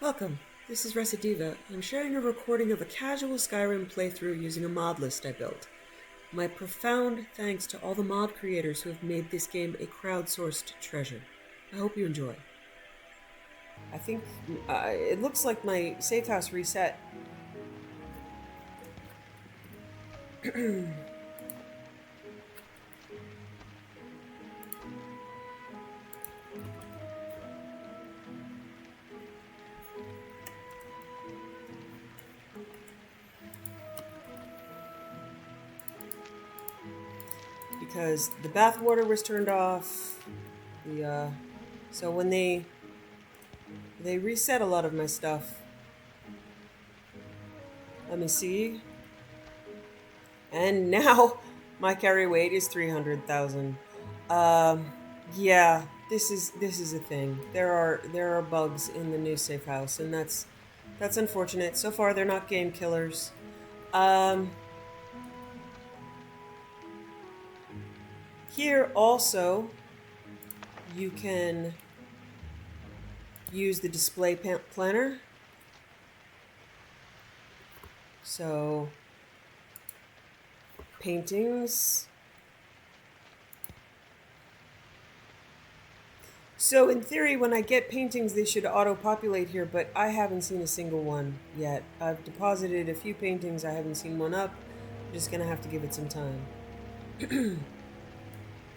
Welcome. This is Recidiva. I'm sharing a recording of a casual Skyrim playthrough using a mod list I built. My profound thanks to all the mod creators who have made this game a crowdsourced treasure. I hope you enjoy. I think it looks like my safe house reset. Because the bathwater was turned off. So when they reset a lot of my stuff. Let me see. And now my carry weight is 300,000. Yeah, this is a thing. There are bugs in the new safe house, and that's unfortunate. So far, they're not game killers. Here also, you can use the display planner. So, paintings. So in theory, when I get paintings, they should auto-populate here, but I haven't seen a single one yet. I've deposited a few paintings, I haven't seen one up. I'm just gonna have to give it some time.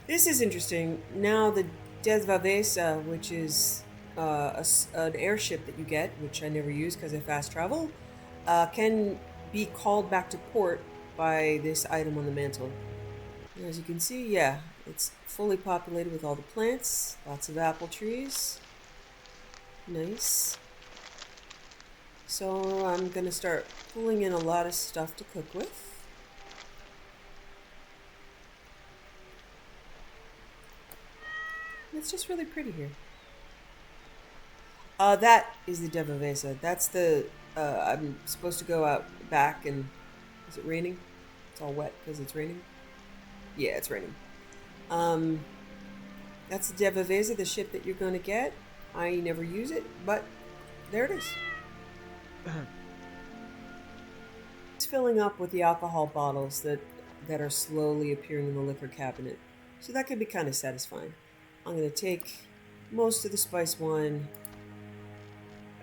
This is interesting. Now the Desvavesa, which is an airship that you get, which I never use because I fast travel, can be called back to port by this item on the mantle. And as you can see, yeah, it's fully populated with all the plants, lots of apple trees. Nice. So I'm gonna start pulling in a lot of stuff to cook with. It's just really pretty here. That is the Devavesa. That's the, I'm supposed to go out back and, is it raining? It's all wet because it's raining? Yeah, it's raining. That's the Devavesa, the ship that you're going to get. I never use it, but there it is. It's filling up with the alcohol bottles that are slowly appearing in the liquor cabinet. So that can be kind of satisfying. I'm going to take most of the spice wine,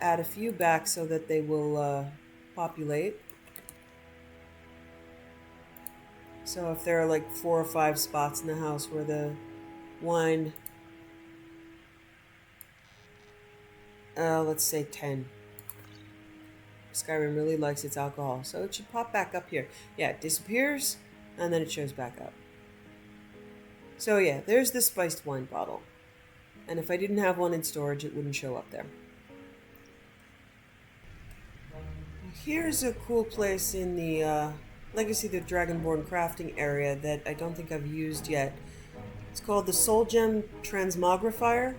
add a few back so that they will populate. So if there are like 4 or 5 spots in the house where the wine, let's say 10. Skyrim really likes its alcohol, so it should pop back up here. Yeah, it disappears, and then it shows back up. So yeah, there's the spiced wine bottle. And if I didn't have one in storage, it wouldn't show up there. Here's a cool place in the Legacy of the Dragonborn crafting area that I don't think I've used yet. It's called the Soul Gem Transmogrifier.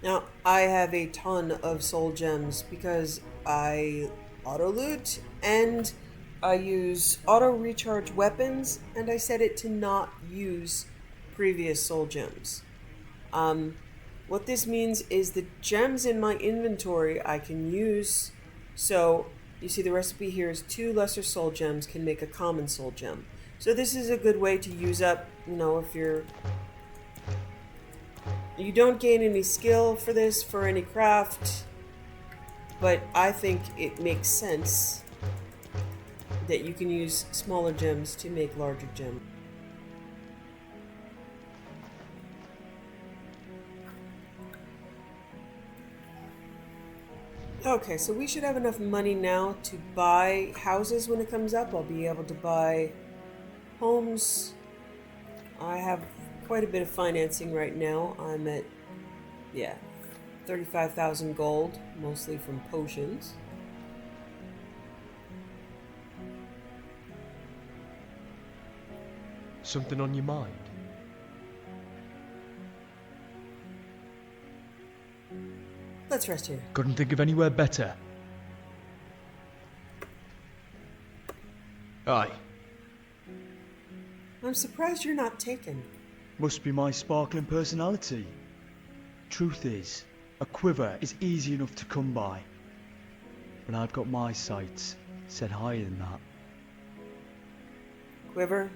Now, I have a ton of soul gems because I auto-loot and I use auto-recharge weapons, and I set it to not use previous soul gems. What this means is the gems in my inventory I can use. So you see the recipe here is 2 lesser soul gems can make a common soul gem. So this is a good way to use up, if you don't gain any skill for this, for any craft, but I think it makes sense that you can use smaller gems to make larger gems. Okay, so we should have enough money now to buy houses when it comes up. I'll be able to buy homes. I have quite a bit of financing right now. I'm at, 35,000 gold, mostly from potions. Something on your mind? Let's rest here. Couldn't think of anywhere better. Aye. I'm surprised you're not taken. Must be my sparkling personality. Truth is, A quiver is easy enough to come by. But I've got my sights set higher than that. Quiver?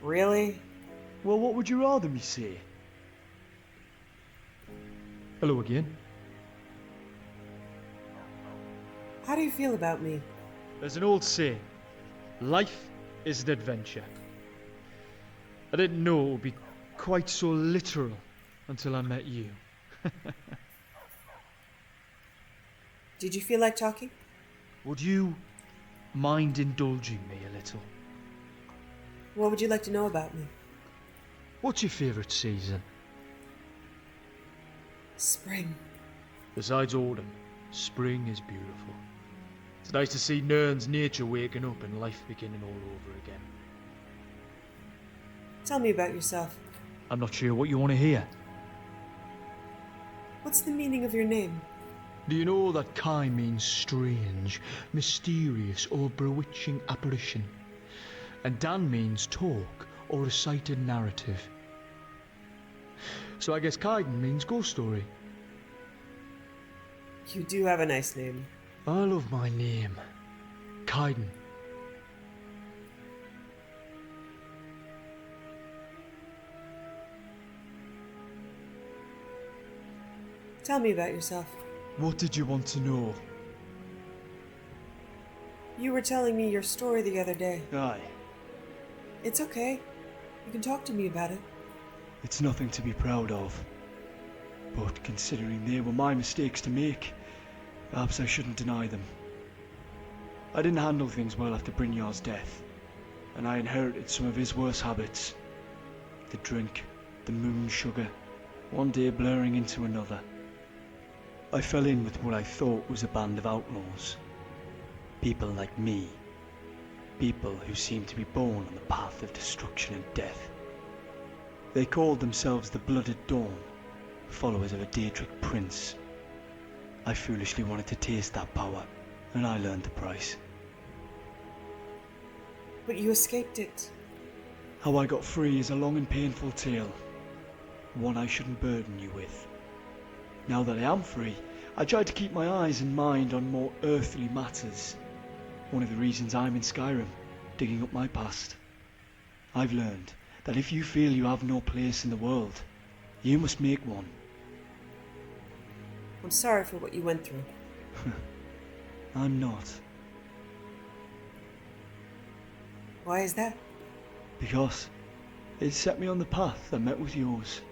Really? Well, what would you rather me say? Hello again. How do you feel about me? There's an old saying, life is an adventure. I didn't know it would be quite so literal until I met you. Did you feel like talking? Would you mind indulging me a little? What would you like to know about me? What's your favourite season? Spring. Besides autumn, spring is beautiful. It's nice to see Nern's nature waking up and life beginning all over again. Tell me about yourself. I'm not sure what you want to hear. What's the meaning of your name? Do you know that Kai means strange, mysterious or bewitching apparition? And Dan means talk or recited narrative. So I guess Kaidan means ghost story. You do have a nice name. I love my name. Kaidan. Tell me about yourself. What did you want to know? You were telling me your story the other day. Aye. It's okay. You can talk to me about it. It's nothing to be proud of. But considering they were my mistakes to make, perhaps I shouldn't deny them. I didn't handle things well after Brynjar's death, and I inherited some of his worst habits. The drink, the moon sugar, one day blurring into another. I fell in with what I thought was a band of outlaws. People like me. People who seemed to be born on the path of destruction and death. They called themselves the Blooded Dawn, followers of a Daedric prince. I foolishly wanted to taste that power, and I learned the price. But you escaped it. How I got free is a long and painful tale, one I shouldn't burden you with. Now that I am free, I try to keep my eyes and mind on more earthly matters. One of the reasons I'm in Skyrim, digging up my past. I've learned that if you feel you have no place in the world, you must make one. I'm sorry for what you went through. I'm not. Why is that? Because it set me on the path that met with yours.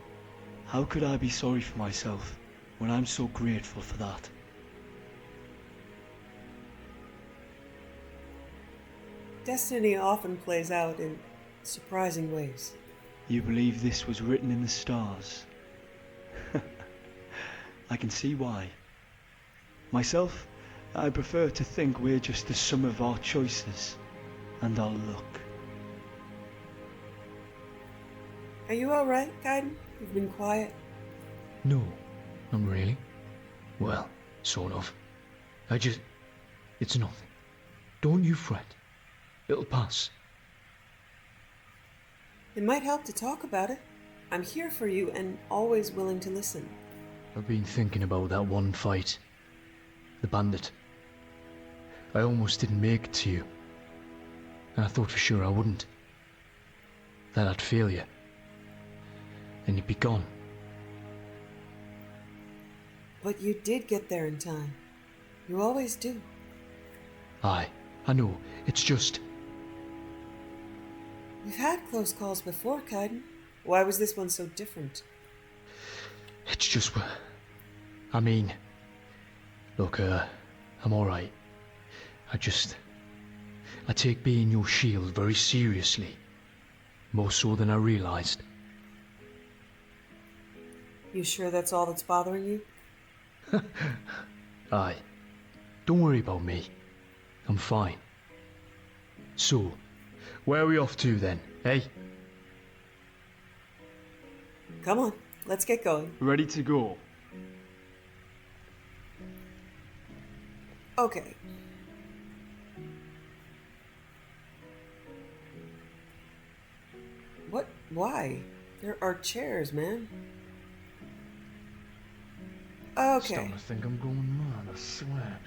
How could I be sorry for myself when I'm so grateful for that? Destiny often plays out in surprising ways. You believe this was written in the stars? I can see why. Myself, I prefer to think we're just the sum of our choices and our luck. Are you alright, Kaidan? You've been quiet. No, not really. Well, sort of. It's nothing. Don't you fret. It'll pass. It might help to talk about it. I'm here for you and always willing to listen. I've been thinking about that one fight. The bandit. I almost didn't make it to you. And I thought for sure I wouldn't. That I'd fail you. And you'd be gone. But you did get there in time. You always do. Aye, I know. It's just... We've had close calls before, Kaidan. Why was this one so different? It's just... I mean... Look, I'm alright. I take being your shield very seriously. More so than I realised. You sure that's all that's bothering you? Aye. Don't worry about me. I'm fine. So, where are we off to then, eh? Come on, let's get going. Ready to go. Okay. What? Why? There are chairs, man. I'm Okay. starting to think I'm going mad, I swear.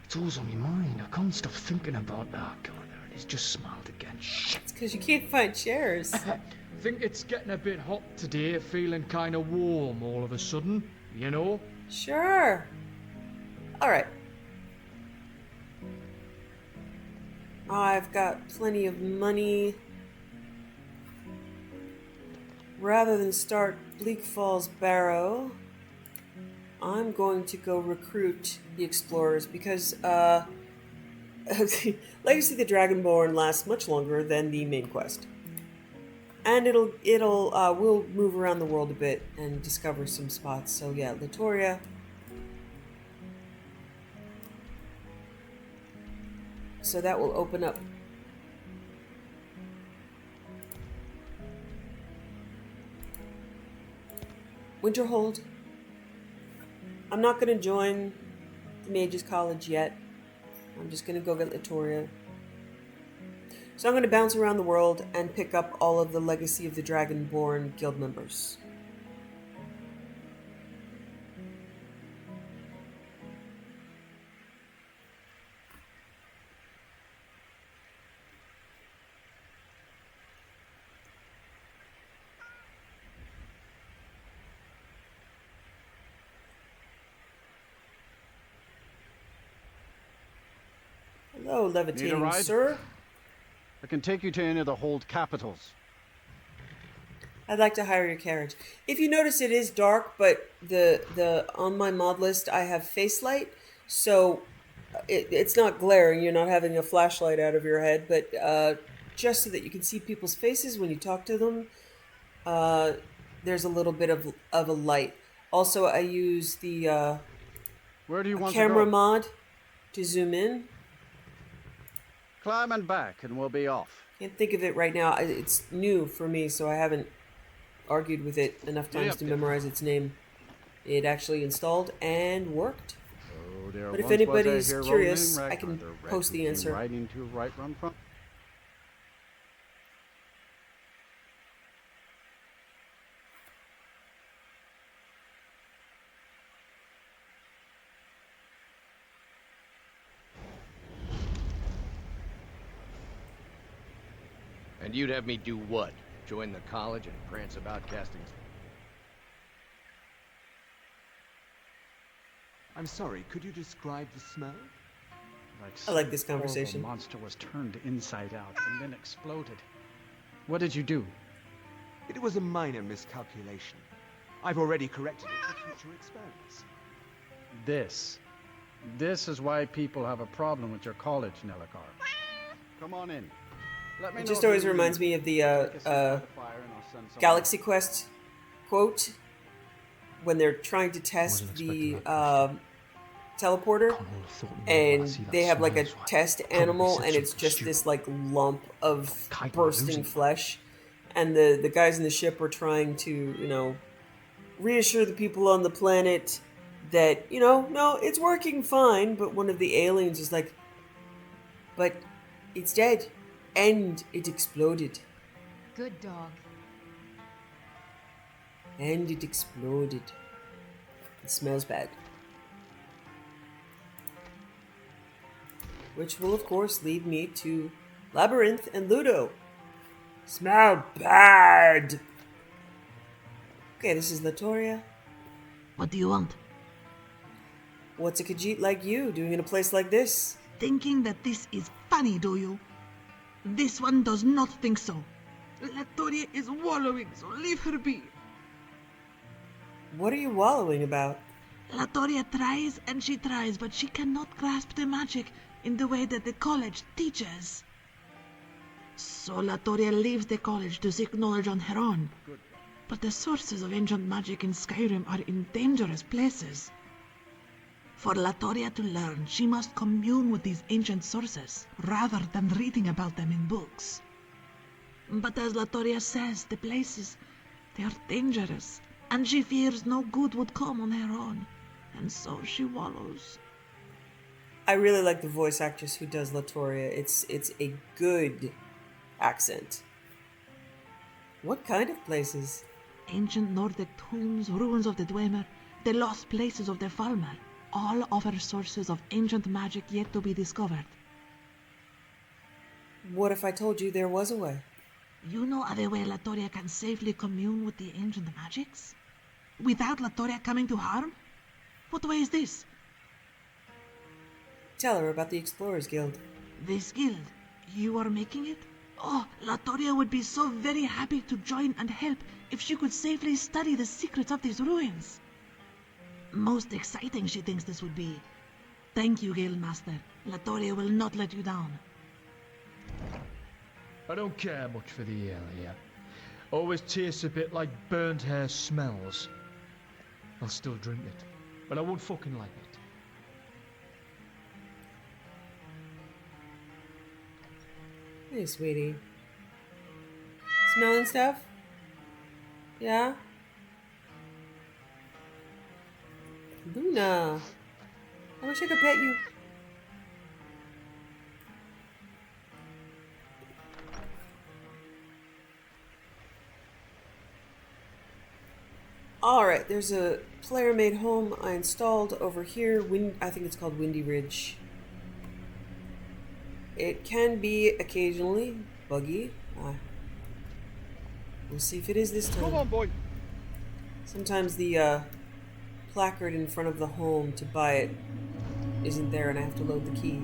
It's always on my mind. I can't stop thinking about that. Oh, God, there it is. Just smiled again. Shit. It's because you can't find chairs. Think it's getting a bit hot today, feeling kind of warm all of a sudden, you know? Sure. Alright. I've got plenty of money. Rather than start Bleak Falls Barrow, I'm going to go recruit the explorers because Legacy of the Dragonborn lasts much longer than the main quest. And we'll move around the world a bit and discover some spots. So yeah, Latoria. So that will open up. Winterhold. I'm not going to join the Mages College yet. I'm just going to go get Latoria. So I'm going to bounce around the world and pick up all of the Legacy of the Dragonborn guild members. Hello, Need a levitating ride? sir. I can take you to any of the hold capitals. I'd like to hire your carriage. If you notice, it is dark, but the on my mod list I have face light, so it's not glaring. You're not having a flashlight out of your head, but just so that you can see people's faces when you talk to them, there's a little bit of a light. Also, I use the Where do you want camera to go? mod to zoom in. Climb and back, and we'll be off. Can't think of it right now. It's new for me, so I haven't argued with it enough times Yep. to memorize its name. It actually installed and worked. Oh, there But if once was a anybody's hero curious, named I can Ragnar, the post red the who answer. came right into right run from. And you'd have me do what? Join the college and prance about casting... I'm sorry, could you describe the smell? I like this some horrible conversation. monster was turned inside out and then exploded. What did you do? It was a minor miscalculation. I've already corrected it for future experiments. This is why people have a problem with your college, Nellikar. Come on in. Let me It know just if always you reminds need me of the Take a seat by the fire and I'll send someone. Galaxy Quest quote when they're trying to test Wasn't the expecting that teleporter, Can't hold a thought in my head when I see and that they have like a smile, that's why. test Probably animal, said and it's something just stupid. this like lump of Kaidan bursting losing. flesh, and the guys in the ship are trying to reassure the people on the planet that no, it's working fine, but one of the aliens is like, but it's dead and it exploded. Good dog. And it exploded. It smells bad. Which will, of course, lead me to Labyrinth and Ludo. Smell bad! Okay, this is Latoria. What do you want? What's a Khajiit like you doing in a place like this? Thinking that this is funny, do you? This one does not think so. Latoria is wallowing, so leave her be. What are you wallowing about? Latoria tries and she tries, but she cannot grasp the magic in the way that the college teaches. So Latoria leaves the college to seek knowledge on her own. But the sources of ancient magic in Skyrim are in dangerous places. For Latoria to learn, she must commune with these ancient sources, rather than reading about them in books. But as Latoria says, the places, they are dangerous, and she fears no good would come on her own, and so she wallows. I really like the voice actress who does Latoria. It's a good accent. What kind of places? Ancient Nordic tombs, ruins of the Dwemer, the lost places of the Falmer. All offer sources of ancient magic yet to be discovered. What if I told you there was a way? You know of a way Latoria can safely commune with the ancient magics? Without Latoria coming to harm? What way is this? Tell her about the Explorers Guild. This guild, you are making it? Oh, Latoria would be so very happy to join and help if she could safely study the secrets of these ruins. Most exciting she thinks this would be. Thank you, Guildmaster. Latoria will not let you down. I don't care much for the ale here. Always tastes a bit like burnt hair smells. I'll still drink it, but I won't fucking like it. Hey, sweetie. Smelling stuff? Yeah? Luna. I wish I could pet you. Alright, there's a player-made home I installed over here. I think it's called Windy Ridge. It can be occasionally buggy. We'll see if it is this time. Come on, boy. Sometimes the placard in front of the home to buy it isn't there and I have to load the key.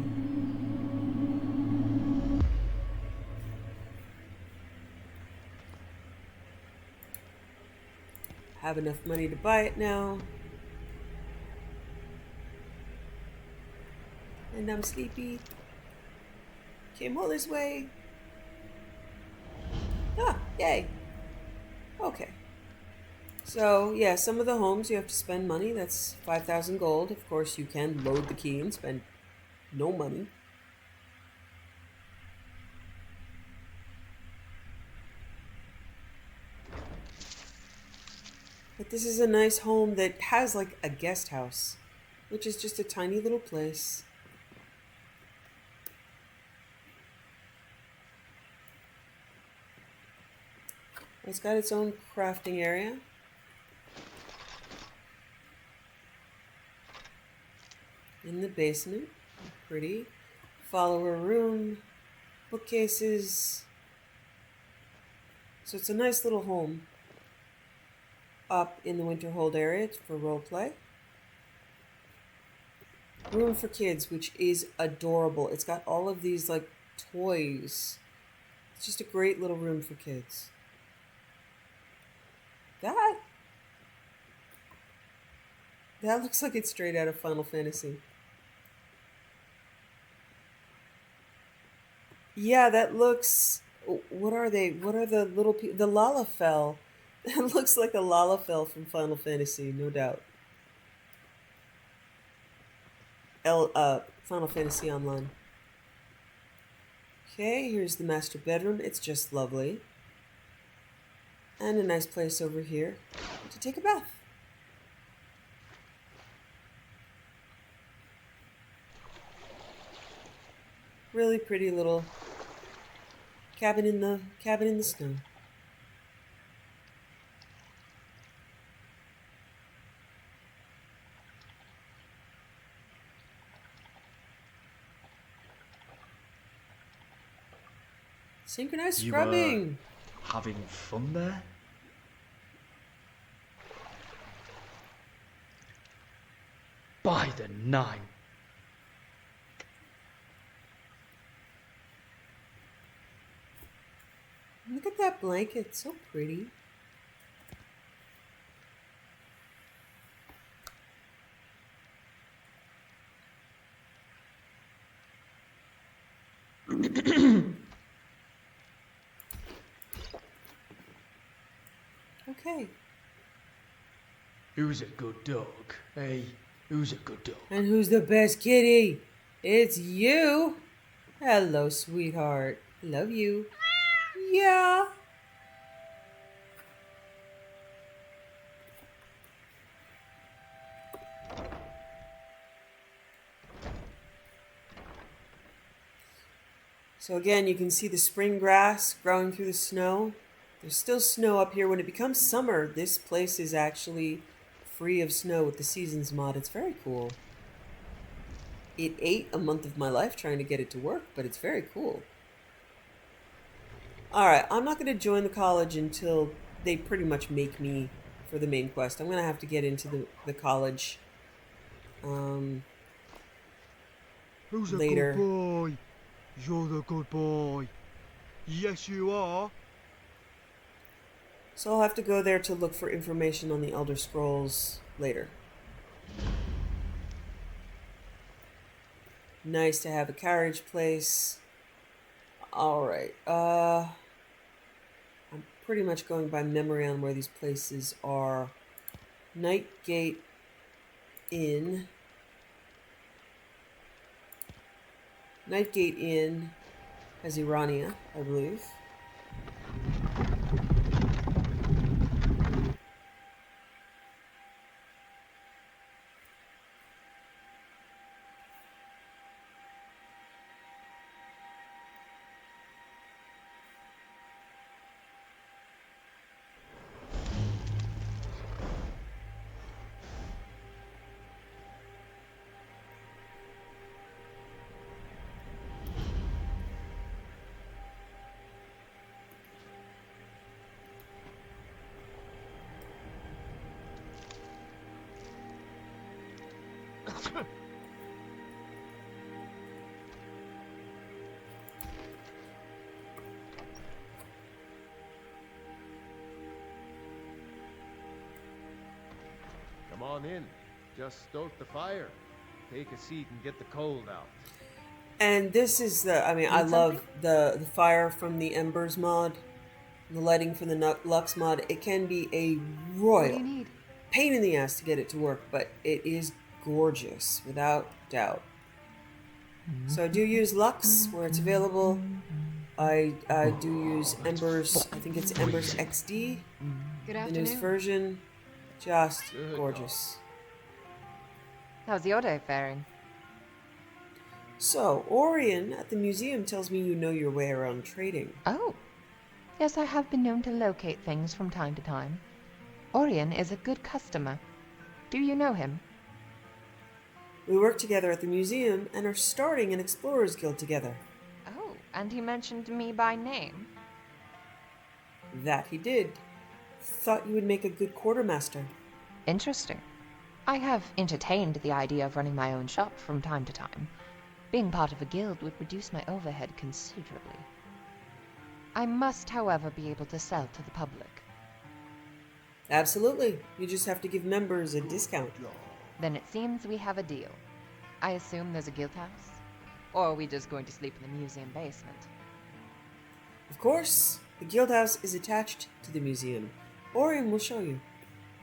Have enough money to buy it now. And I'm sleepy. Came all this way. Ah, yay. Okay. So, yeah, some of the homes you have to spend money. That's 5,000 gold. Of course, you can load the key and spend no money. But this is a nice home that has like a guest house, which is just a tiny little place. It's got its own crafting area. In the basement. Pretty. Follower room. Bookcases. So it's a nice little home. Up in the Winterhold area for roleplay. Room for kids, which is adorable. It's got all of these like toys. It's just a great little room for kids. That looks like it's straight out of Final Fantasy. Yeah, that looks... What are they? What are the little people? The Lalafell. That looks like a Lalafell from Final Fantasy, no doubt. Final Fantasy Online. Okay, here's the master bedroom. It's just lovely. And a nice place over here to take a bath. Really pretty little cabin in the snow. Synchronized scrubbing. Having fun there? By the 9. Look at that blanket, it's so pretty. Okay. Who's a good dog? Hey, who's a good dog? And who's the best kitty? It's you. Hello, sweetheart. Love you. Yeah. So again, you can see the spring grass growing through the snow. There's still snow up here. When it becomes summer, this place is actually free of snow with the Seasons mod. It's very cool. It ate a month of my life trying to get it to work, but it's very cool. Alright, I'm not going to join the college until they pretty much make me for the main quest. I'm going to have to get into the college Who's later. a good boy? You're the good boy. Yes, you are. So I'll have to go there to look for information on the Elder Scrolls later. Nice to have a carriage place. Alright, I'm pretty much going by memory on where these places are. Nightgate Inn. Nightgate Inn has Irania, I believe. Come on in. Just stoke the fire. Take a seat and get the cold out. And this is the, I mean, I love the fire from the Embers mod, the lighting from the Lux mod. It can be a royal pain in the ass to get it to work, but it is gorgeous, without doubt. So I do use Lux where it's available. I do use Embers, I think it's Embers XD, Good the afternoon. newest version. Just gorgeous. How's your day faring? So, Orion at the museum tells me you know your way around trading. Oh. Yes, I have been known to locate things from time to time. Orion is a good customer. Do you know him? We work together at the museum and are starting an Explorers Guild together. Oh, and he mentioned me by name. That he did. Thought you would make a good quartermaster. Interesting. I have entertained the idea of running my own shop from time to time. Being part of a guild would reduce my overhead considerably. I must, however, be able to sell to the public. Absolutely. You just have to give members a discount. Then it seems we have a deal. I assume there's a guild house? Or are we just going to sleep in the museum basement? Of course. The guild house is attached to the museum. Orion will show you.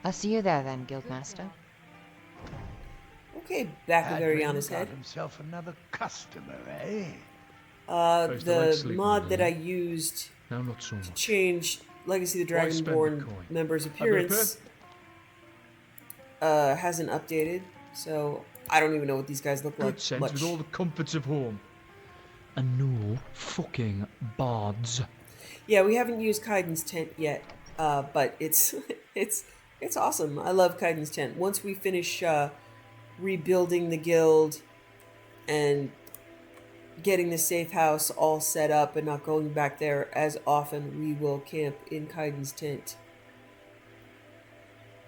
I'll see you there then, Guildmaster. Okay, back of Ariana's got head. himself another customer, eh? used to like The sleeping mod in that there. I used Now not so to much. change Legacy of the Why spend the Dragonborn coin? members' A bit of appearance hasn't updated, so I don't even know what these guys look like Good sense much. with all the comforts of home. And no fucking bards. Yeah, we haven't used Kaidan's tent yet, but it's it's awesome. I love Kaidan's tent. Once we finish rebuilding the guild and getting the safe house all set up and not going back there as often, we will camp in Kaidan's tent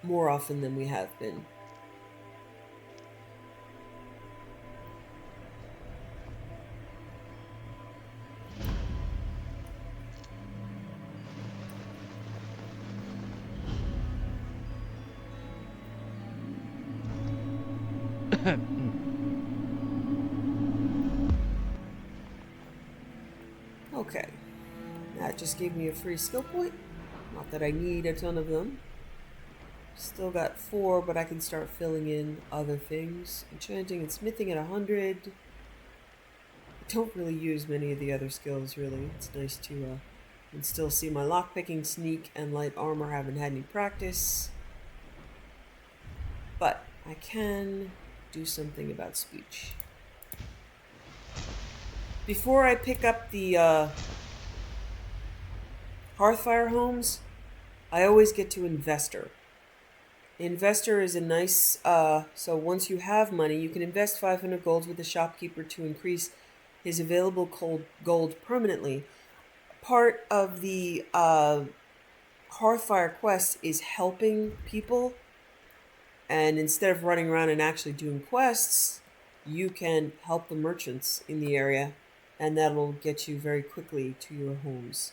more often than we have been. Okay, that just gave me a free skill point. Not that I need a ton of them. Still got 4, but I can start filling in other things. Enchanting and smithing at 100. I don't really use many of the other skills, really. It's nice to and still see my lockpicking, sneak, and light armor. Haven't had any practice. But I can do something about speech. Before I pick up the Hearthfire homes, I always get to investor. Investor is a nice, so once you have money, you can invest 500 gold with the shopkeeper to increase his available gold permanently. Part of the Hearthfire quest is helping people, and instead of running around and actually doing quests, you can help the merchants in the area, and that'll get you very quickly to your homes.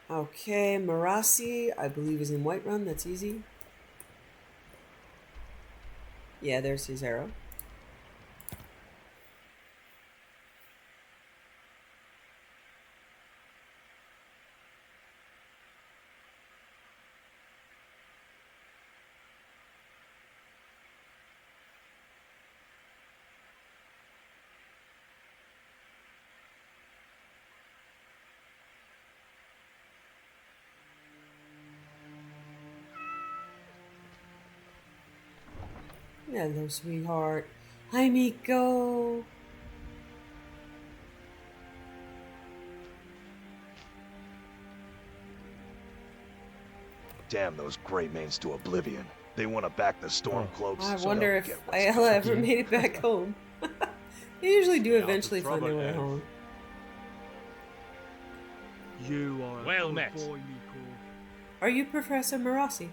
Okay, Marasi, I believe, is in Whiterun. That's easy. Yeah, there's his arrow. Hello, sweetheart. Hi, Miko. Damn those Grey Mains to oblivion. They want to back the Stormcloaks. I so wonder they'll if get what's Ayala coming. ever made it back home. They usually do Stay out of eventually find trouble, their way Elf. home. You are a Well good met. boy, Miko. Are you Professor Marasi?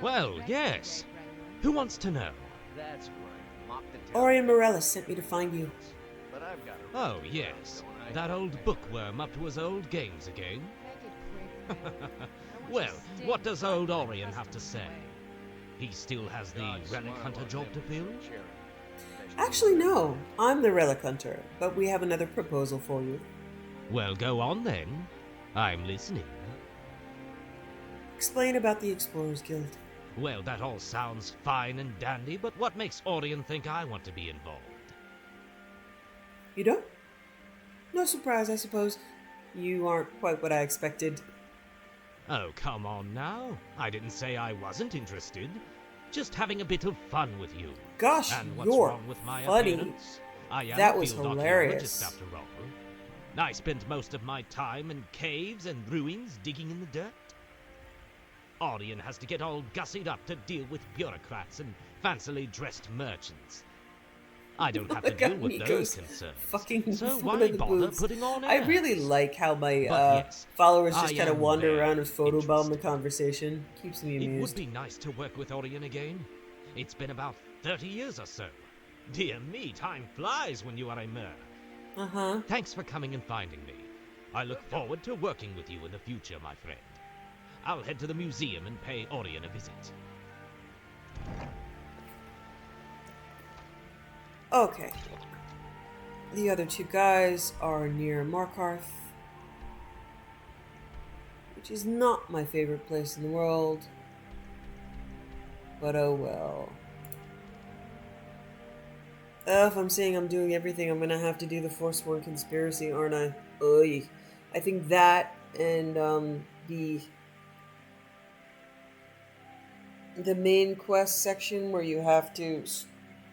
Well, yes. Who wants to know? That's right. Mock the town. Orion Morellis sent me to find you. But I've got a Oh, yes. That old bookworm up to his old games again. Well, what does old Orion have to say? He still has the relic hunter job to fill? Actually, no. I'm the relic hunter, but we have another proposal for you. Well, go on then. I'm listening. Explain about the Explorers Guild. Well, that all sounds fine and dandy, but what makes Orion think I want to be involved? You don't? No surprise, I suppose. You aren't quite what I expected. Oh, come on now. I didn't say I wasn't interested. Just having a bit of fun with you. Gosh, and what's you're wron with my funny. appearance? I am That a was field hilarious. archaeologist after all. I spent most of my time in caves and ruins digging in the dirt. Orion has to get all gussied up to deal with bureaucrats and fancily dressed merchants. I don't have to Look at deal with Miko's those concerns. fucking So front why of the bother booths. putting on I airs? really like how my yes, followers I just kind of am wander very around and photobomb the conversation. Keeps me It would amused. be nice to work with Orion again. It's been about 30 years or so. Dear me, time flies when you are a mer. Uh-huh. Thanks for coming and finding me. I look forward to working with you in the future, my friend. I'll head to the museum and pay Orion a visit. Okay. The other two guys are near Markarth, which is not my favorite place in the world. But oh well. If I'm saying I'm doing everything, I'm gonna have to do the Forsworn Conspiracy, aren't I? Oy. I think that and the main quest section where you have to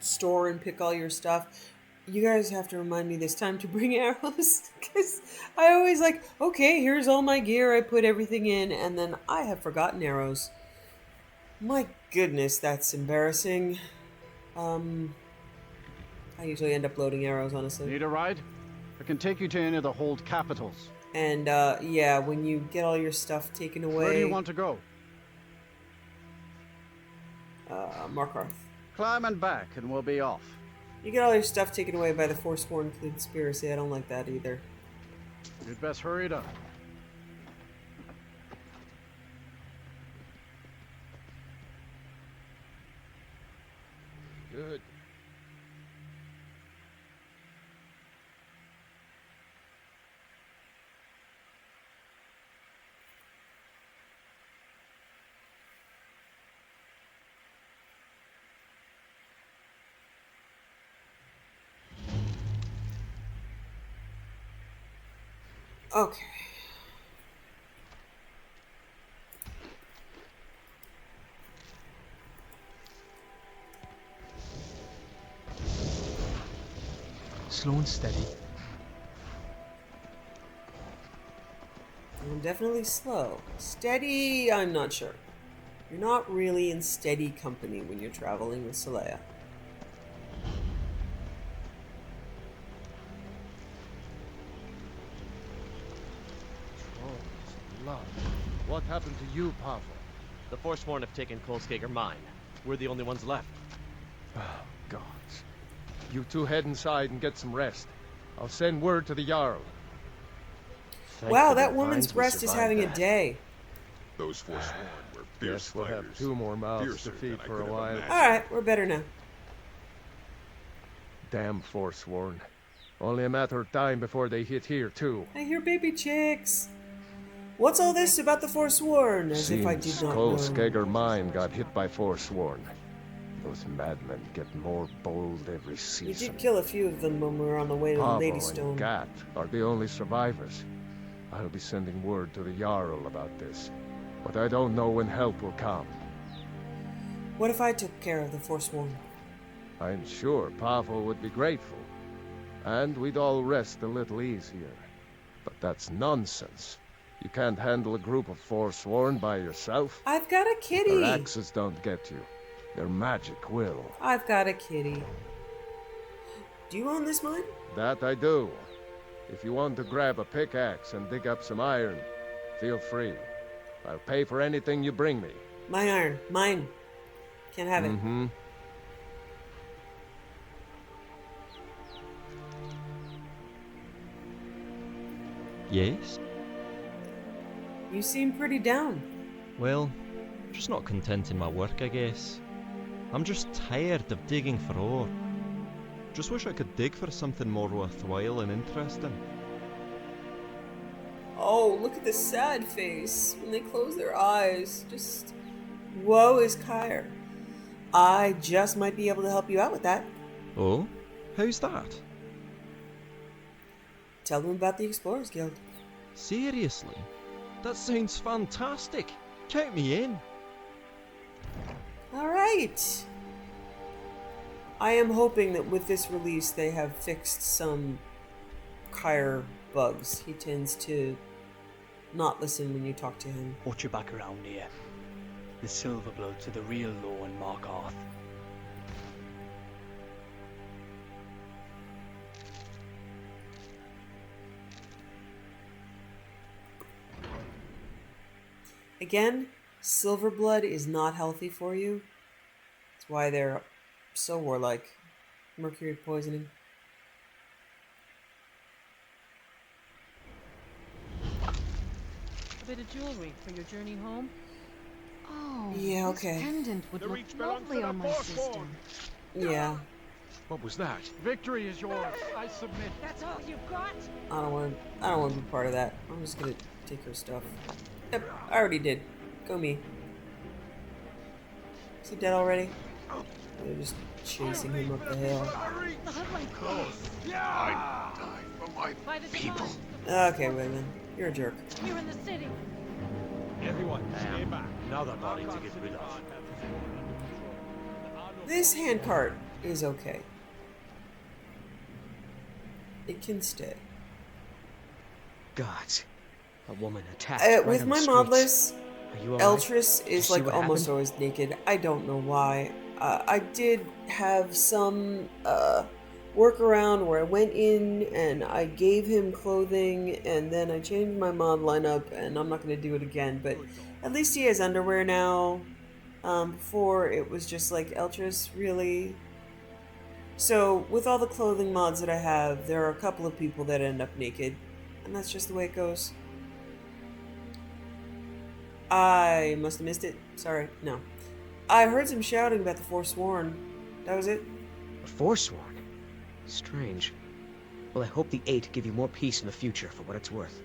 store and pick all your stuff. You guys have to remind me this time to bring arrows, because I always like, okay, here's all my gear, I put everything in, and then I have forgotten arrows. My goodness, that's embarrassing. I usually end up loading arrows, honestly. Need a ride? I can take you to any of the hold capitals. And, yeah, when you get all your stuff taken away... Where do you want to go? Markarth. Climb and back, and we'll be off. You get all your stuff taken away by the Forsworn Conspiracy. I don't like that either. You'd best hurry it up. Good. Okay. Slow and steady. I'm definitely slow. Steady, I'm not sure. You're not really in steady company when you're traveling with Saleya. Troll's blood. What happened to you, Pavel? The Forsworn have taken Kolskager mine. We're the only ones left. Oh, gods. You two head inside and get some rest. I'll send word to the Jarl. Wow, that woman's breast is having a day. Those Forsworn were fierce Guess we'll fighters. have 2 more mouths to feed for a while. Alright, we're better now. Damn Forsworn. Only a matter of time before they hit here, too. I hear baby chicks. What's all this about the Forsworn? As if I did not know. Kolskager mine got hit by Forsworn. Those madmen get more bold every We season. did kill a few of them when we were on the way to Pavel Ladystone. and Gat are the only survivors. I'll be sending word to the Jarl about this, but I don't know when help will come. What if I took care of the Forsworn? I'm sure Pavel would be grateful, and we'd all rest a little easier. But that's nonsense. You can't handle a group of Forsworn by yourself. I've got a kitty. Their axes don't get you. Their magic will. I've got a kitty. Do you own this mine? That I do. If you want to grab a pickaxe and dig up some iron, feel free. I'll pay for anything you bring me. My iron. Mine. Can't have it. Mm-hmm. Yes? You seem pretty down. Well, just not content in my work, I guess. I'm just tired of digging for ore. Just wish I could dig for something more worthwhile and interesting. Oh, look at the sad face when they close their eyes. Just, woe is Kyr. I just might be able to help you out with that. Oh? How's that? Tell them about the Explorers Guild. Seriously? That sounds fantastic. Count me in. Alright. I am hoping that with this release they have fixed some Kyr bugs. He tends to not listen when you talk to him. Watch your back around here. The Silverbloods are the real law in Markarth. Again, Silverblood is not healthy for you. That's why they're so warlike. Mercury poisoning. A bit of jewelry for your journey home? Oh, yeah, okay. This pendant would look lovely on my sister. Yeah. What was that? Victory is yours. I submit. That's all you've got? I don't want to be part of that. I'm just gonna take her stuff. Yep, I already did. Go me. Is he dead already? They're just chasing him up the hill. I die for my people. Okay, Wayman. You're a jerk. You're in the city. Everyone, stay back. Another body to get rid of. This handcart is okay. It can stay. Gods. A woman attacked right with on my the modless, streets. Are you all right? Eltress Did you is see like what almost happened? always naked. I don't know why. I did have some workaround where I went in and I gave him clothing and then I changed my mod lineup and I'm not going to do it again, but at least he has underwear now. Before it was just like Eltress, really. So with all the clothing mods that I have, there are a couple of people that end up naked and that's just the way it goes. I must have missed it. Sorry, no. I heard some shouting about the Forsworn. That was it. Forsworn? Strange. Well, I hope the Eight give you more peace in the future for what it's worth.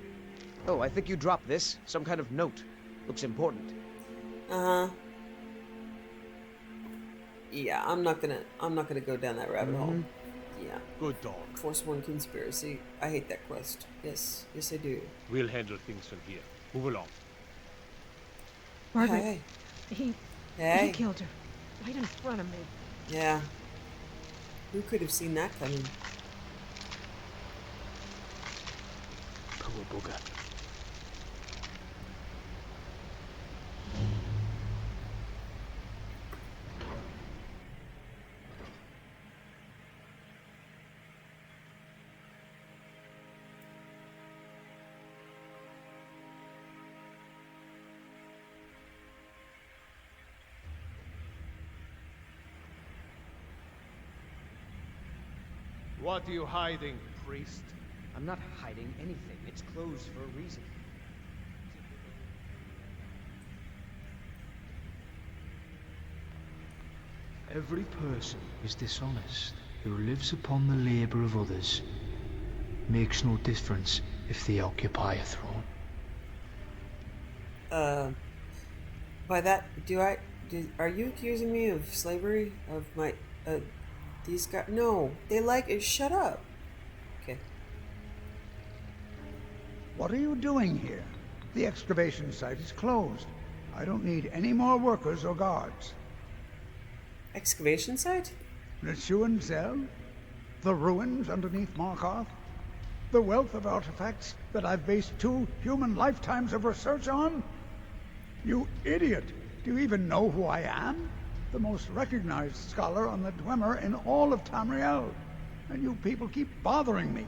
Oh, I think you dropped this. Some kind of note. Looks important. Uh-huh. Yeah, I'm not gonna go down that rabbit hole. Yeah. Good dog. Forsworn conspiracy. I hate that quest. Yes, yes I do. We'll handle things from here. Move along. Margaret. Hey. He Hey. killed her. Right in front of me. Yeah. Who could have seen that coming? Poor bugger. What are you hiding, priest? I'm not hiding anything. It's closed for a reason. Every person is dishonest who lives upon the labour of others. Makes no difference if they occupy a throne. By that, are you accusing me of slavery? Of my, these guys? No, they like it. Shut up. Okay. What are you doing here? The excavation site is closed. I don't need any more workers or guards. Excavation site? Neshuan Zell? The ruins underneath Markarth? The wealth of artifacts that I've based 2 human lifetimes of research on? You idiot! Do you even know who I am? The most recognized scholar on the Dwemer in all of Tamriel. And you people keep bothering me.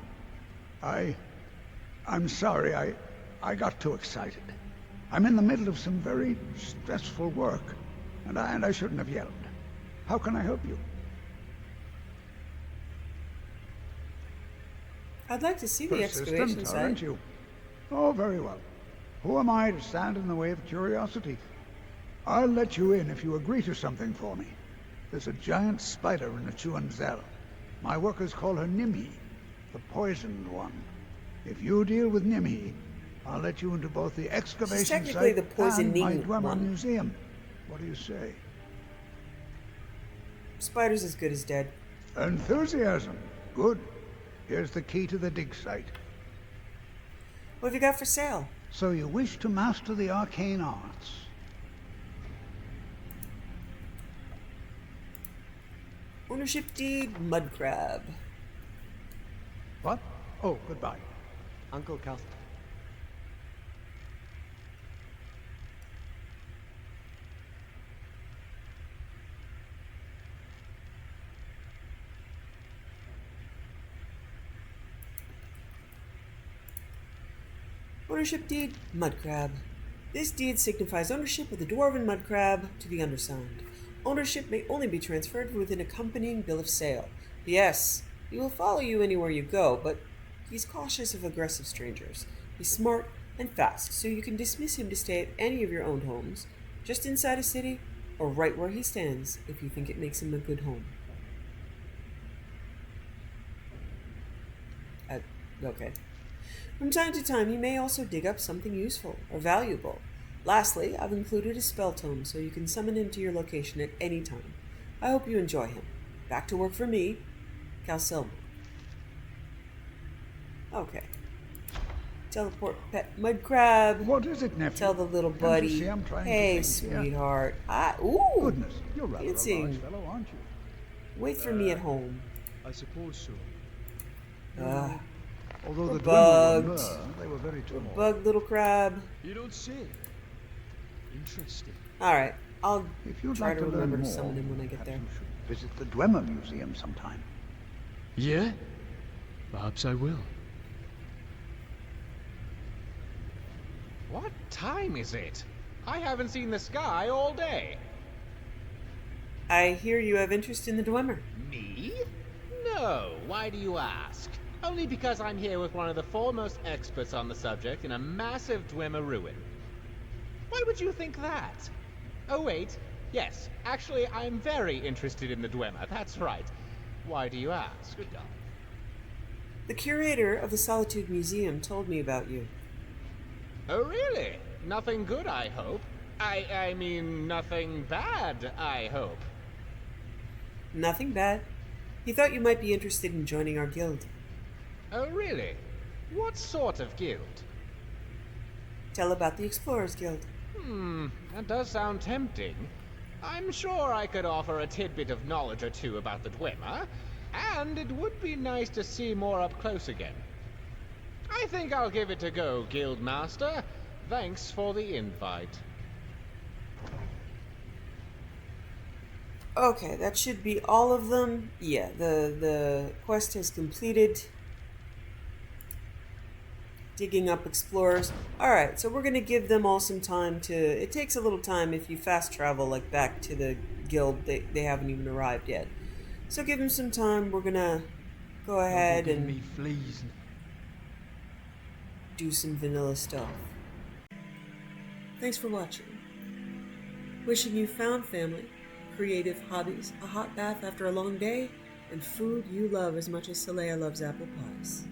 I'm sorry, I got too excited. I'm in the middle of some very stressful work, and I shouldn't have yelled. How can I help you? I'd like to see the excavation Persistent, site. aren't you? Oh, very well. Who am I to stand in the way of curiosity? I'll let you in if you agree to something for me. There's a giant spider in the Chuan Zell. My workers call her Nimhi, the poisoned one. If you deal with Nimhi, I'll let you into both the excavation technically site the poisoning and my Dwemer one. museum. What do you say? Spider's as good as dead. Enthusiasm. Good. Here's the key to the dig site. What have you got for sale? So you wish to master the arcane arts? Ownership deed, mud crab. What? Oh, goodbye. Uncle Calth. Ownership deed, mud crab. This deed signifies ownership of the dwarven mud crab to the undersigned. Ownership may only be transferred with an accompanying bill of sale. Yes, he will follow you anywhere you go, but he's cautious of aggressive strangers. He's smart and fast, so you can dismiss him to stay at any of your owned homes, just inside a city, or right where he stands, if you think it makes him a good home. Okay. From time to time, he may also dig up something useful or valuable. Lastly, I've included a spell tome so you can summon him to your location at any time. I hope you enjoy him. Back to work for me, Calcelmo. Okay. Teleport pet mud crab. What is it, nephew? Tell the little Can't you buddy. see I'm trying to Hey, think here? sweetheart. Ooh. Goodness, you're rather a dancing. large fellow, aren't you? Wait for me at home. I suppose so. Although the bugged. Dwemer were Mer, they were very tall. Bug little crab. You don't say. Interesting. Alright, I'll If you'd try like to to remember learn to more, summon him when I get perhaps there. you should visit the Dwemer Museum sometime. Yeah? Perhaps I will. What time is it? I haven't seen the sky all day. I hear you have interest in the Dwemer. Me? No, why do you ask? Only because I'm here with one of the foremost experts on the subject in a massive Dwemer ruin. Why would you think that? Oh wait, yes, actually I'm very interested in the Dwemer, that's right. Why do you ask? Good God. The curator of the Solitude Museum told me about you. Oh really? Nothing good, I hope. I mean, nothing bad, I hope. Nothing bad. He thought you might be interested in joining our guild. Oh really? What sort of guild? Tell about the Explorers Guild. That does sound tempting. I'm sure I could offer a tidbit of knowledge or two about the Dwemer, and it would be nice to see more up close again. I think I'll give it a go, Guildmaster. Thanks for the invite. Okay, that should be all of them. Yeah, the quest has completed. Digging up explorers. Alright, so we're going to give them all some time to... It takes a little time if you fast travel, like, back to the guild. They haven't even arrived yet. So give them some time. We're going to go ahead Giving and me fleas. do some vanilla stuff. Thanks for watching. Wishing you found family, creative hobbies, a hot bath after a long day, and food you love as much as Saleya loves apple pies.